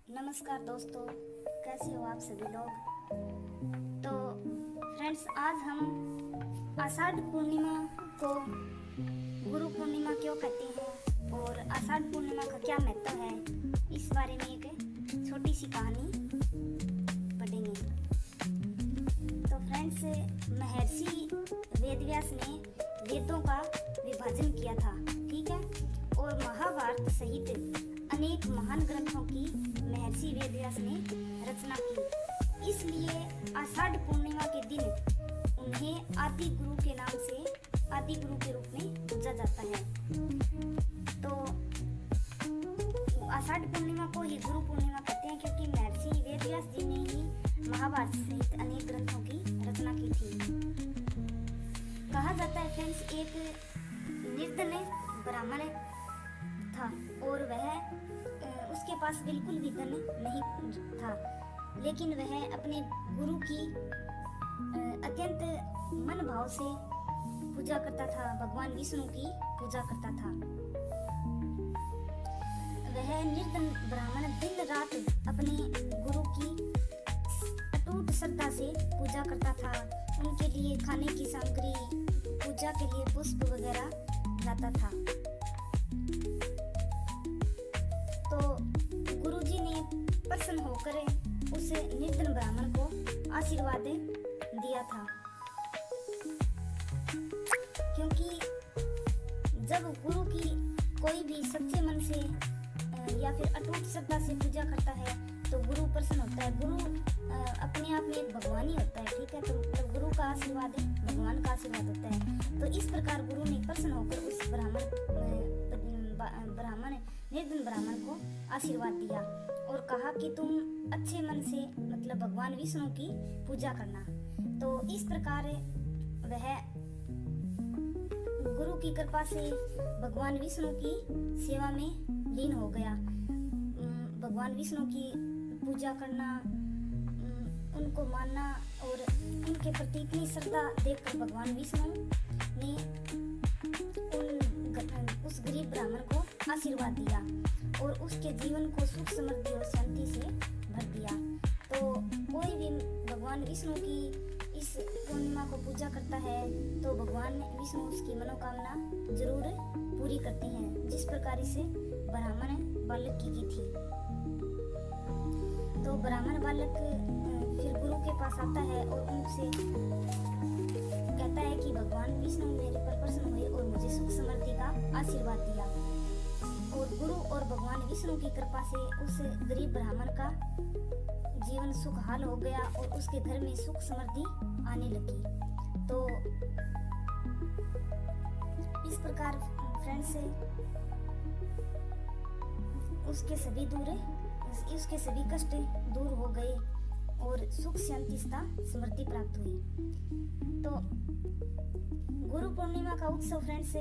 नमस्कार दोस्तों, कैसे हो आप सभी लोग। तो फ्रेंड्स, आज हम आषाढ़ पूर्णिमा को गुरु पूर्णिमा क्यों कहते हैं और आषाढ़ पूर्णिमा का क्या महत्व है, इस बारे में एक छोटी सी कहानी पढ़ेंगे। तो फ्रेंड्स, महर्षि वेदव्यास ने वेदों का विभाजन किया था, ठीक है, और महाभारत सहित अनेक महान ग्रंथों की महर्षि वेदव्यास ने रचना की। इसलिए आषाढ़ पूर्णिमा के दिन उन्हें आदि गुरु के नाम से, आदि गुरु के रूप में पूजा जाता है। तो आषाढ़ पूर्णिमा को ही गुरु पूर्णिमा कहते हैं, क्योंकि महर्षि वेदव्यास जी ने ही महाभारत सहित अनेक ग्रंथों की रचना की थी। कहा जाता है फ्रेंड्स, एक निर्धन ब्राह्मण था और वह उसके पास बिल्कुल भी धन नहीं था, लेकिन वह अपने गुरु की अत्यंत मन भाव से पूजा करता था, भगवान विष्णु की पूजा करता था। वह निर्धन ब्राह्मण दिन रात अपने गुरु की अटूट श्रद्धा से पूजा करता था। उनके लिए खाने की सामग्री, पूजा के लिए पुष्प वगैरह लाता था। तो गुरुजी ने प्रसन्न होकर उस निर्धन ब्राह्मण को आशीर्वाद दिया था, क्योंकि जब गुरु की कोई भी सच्चे मन से या फिर अटूट श्रद्धा से पूजा करता है तो गुरु प्रसन्न होता है। गुरु अपने आप में एक भगवान ही होता है, ठीक है। तो गुरु का आशीर्वाद भगवान का आशीर्वाद होता है। तो इस प्रकार गुरु ने प्रसन्न होकर उस निर्धन ब्राह्मण को आशीर्वाद दिया और कहा कि तुम अच्छे मन से, मतलब भगवान विष्णु की पूजा करना। तो इस प्रकार वह गुरु की कृपा से भगवान विष्णु की सेवा में लीन हो गया। भगवान विष्णु की पूजा करना, उनको मानना और उनके प्रति इतनी श्रद्धा देखकर भगवान विष्णु ने उस गरीब ब्राह्मण को आशीर्वाद दिया और उसके जीवन को सुख समृद्धि और शांति से भर दिया। तो कोई भी भगवान विष्णु की इस पूर्णिमा को पूजा करता है तो भगवान विष्णु उसकी मनोकामना जरूर पूरी करते हैं, जिस प्रकार इसे ब्राह्मण बालक की थी। तो ब्राह्मण बालक फिर गुरु के पास आता है और उनसे कहता है कि भगवान विष्णु मेरे पर प्रसन्न हुए और मुझे सुख समृद्धि का आशीर्वाद दिया। और गुरु और भगवान विष्णु की कृपा से उस गरीब ब्राह्मण का जीवन सुखहाल हो गया और उसके घर में सुख समृद्धि आने लगी। तो इस प्रकार फ्रेंड्स, उसके सभी कष्ट दूर हो गए और सुख शांति तथा समृद्धि प्राप्त हुई। तो गुरु पूर्णिमा का उत्सव फ्रेंड्स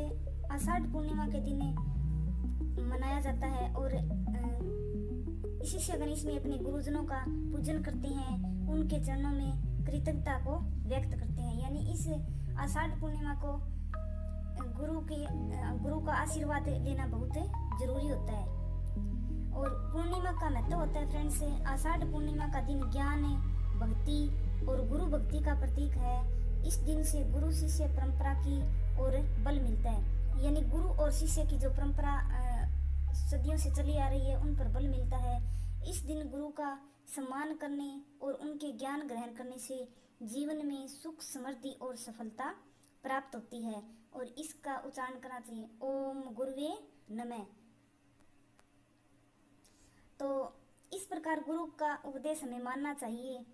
आषाढ़ पूर्णिमा के दिन मनाया जाता है और इसी से गणेश में अपने गुरुजनों का पूजन करते हैं, उनके चरणों में कृतज्ञता को व्यक्त करते हैं। यानी इस आषाढ़ पूर्णिमा को गुरु का आशीर्वाद लेना बहुत जरूरी होता है। और पूर्णिमा का महत्व होता है फ्रेंड्स, आषाढ़ पूर्णिमा का दिन ज्ञान, भक्ति और गुरु भक्ति का प्रतीक है। इस दिन से गुरु शिष्य परंपरा की और बल मिलता है। यानी गुरु और शिष्य की जो परंपरा सदियों से चली आ रही है, उन पर बल मिलता है। इस दिन गुरु का सम्मान करने और उनके ज्ञान ग्रहण करने से जीवन में सुख समृद्धि और सफलता प्राप्त होती है। और इसका उच्चारण करना चाहिए, ओम गुरुवे नमः। तो इस प्रकार गुरु का उपदेश हमें मानना चाहिए।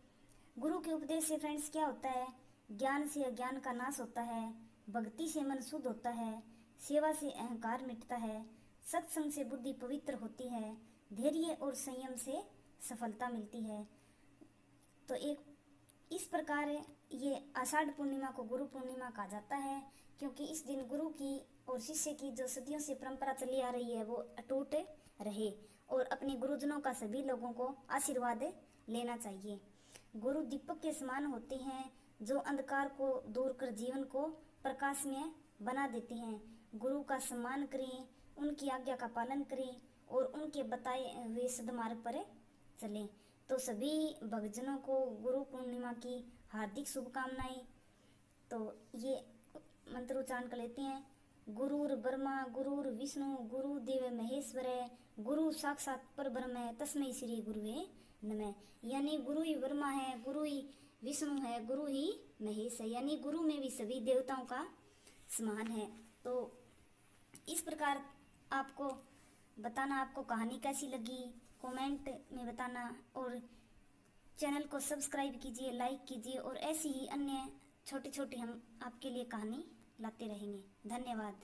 गुरु के उपदेश से फ्रेंड्स क्या होता है, ज्ञान से अज्ञान का नाश होता है, भक्ति से मन शुद्ध होता है, सेवा से अहंकार मिटता है, सत्संग से बुद्धि पवित्र होती है, धैर्य और संयम से सफलता मिलती है। तो इस प्रकार ये आषाढ़ पूर्णिमा को गुरु पूर्णिमा कहा जाता है, क्योंकि इस दिन गुरु की और शिष्य की जो सदियों से परंपरा चली आ रही है वो अटूट रहे और अपने गुरुजनों का सभी लोगों को आशीर्वाद लेना चाहिए। गुरु दीपक के समान होते हैं जो अंधकार को दूर कर जीवन को प्रकाशमय बना देते हैं। गुरु का सम्मान करें, उनकी आज्ञा का पालन करें और उनके बताए हुए सद्मार्ग पर चलें। तो सभी भक्तजनों को गुरु पूर्णिमा की हार्दिक शुभकामनाएं। तो ये मंत्र उच्चारण कर लेते हैं। गुरुर् ब्रह्मा गुरुर् विष्णु गुरुदेव महेश्वर गुरु साक्षात परब्रह्म है तस्मै श्री गुरुवे नमः। यानी गुरु ही ब्रह्मा है, गुरु ही विष्णु है, गुरु ही महेश है, यानी गुरु में भी सभी देवताओं का समान है। तो इस प्रकार आपको बताना आपको कहानी कैसी लगी, कमेंट में बताना, और चैनल को सब्सक्राइब कीजिए, लाइक कीजिए, और ऐसी ही अन्य छोटी छोटी हम आपके लिए कहानी लाते रहेंगे। धन्यवाद।